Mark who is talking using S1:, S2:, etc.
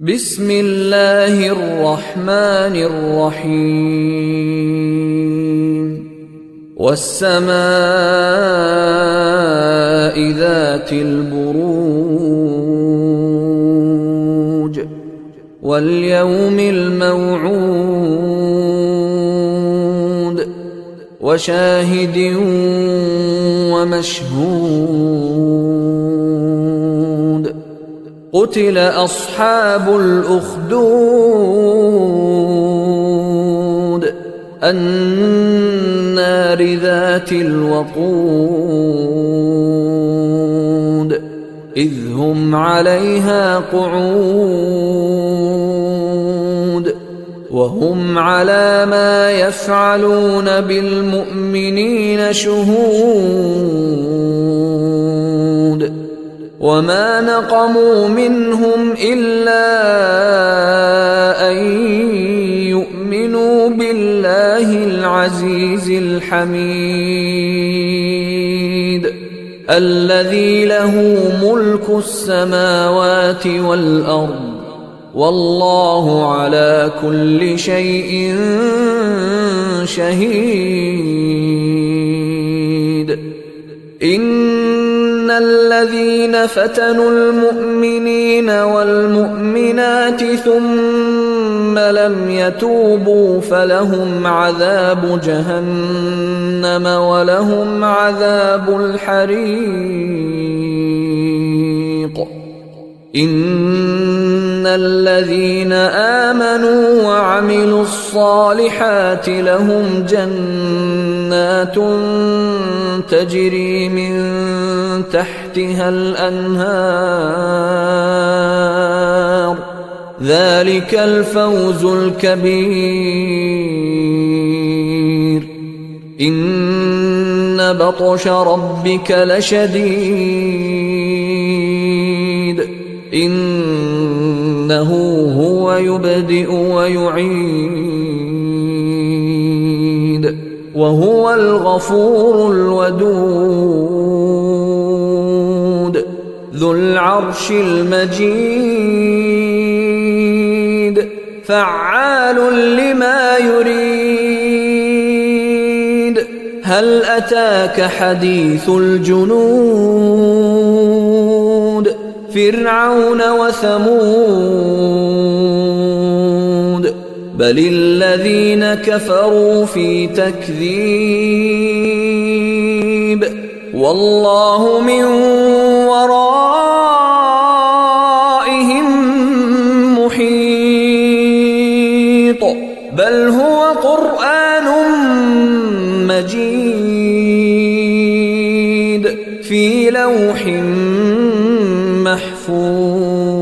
S1: بسم الله الرحمن الرحيم والسماء ذات البروج واليوم الموعود وشاهد ومشهود قتل أصحاب الأخدود النار ذات الوقود إذ هم عليها قعود وهم على ما يفعلون بالمؤمنين شهود وما نقموا منهم إلا أن يؤمنوا بالله العزيز الحميد الذي له ملك السماوات والأرض والله على كل شيء شهيد إن الذين فتنوا المؤمنين والمؤمنات ثم لم يتوبوا فلهم عذاب جهنم ولهم عذاب الحريق إن الذين آمنوا وعملوا الصالحات لهم جنات تجري من تحتها الأنهار ذلك الفوز الكبير إن بطش ربك لشديد إنه هو يبدئ ويعيد وهو الغفور الودود ذو العرش المجيد فعال لما يريد هل أتاك حديث الجنود فرعون وثمود بل الذين كفروا في تكذيب والله من ورائهم محيط بل هو قرآن مجيد في لوح محفوظ